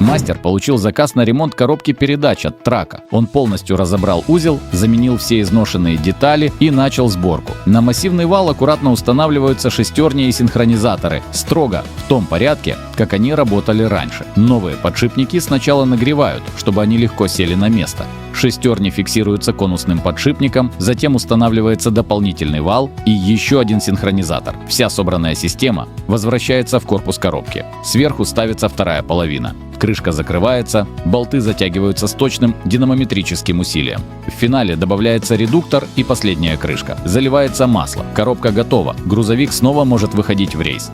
Мастер получил заказ на ремонт коробки передач от трака. Он полностью разобрал узел, заменил все изношенные детали и начал сборку. На массивный вал аккуратно устанавливаются шестерни и синхронизаторы, строго в том порядке, как они работали раньше. Новые подшипники сначала нагревают, чтобы они легко сели на место. Шестерни фиксируются конусным подшипником, затем устанавливается дополнительный вал и еще один синхронизатор. Вся собранная система возвращается в корпус коробки. Сверху ставится вторая половина. Крышка закрывается, болты затягиваются с точным динамометрическим усилием. В финале добавляется редуктор и последняя крышка. Заливается масло. Коробка готова. Грузовик снова может выходить в рейс.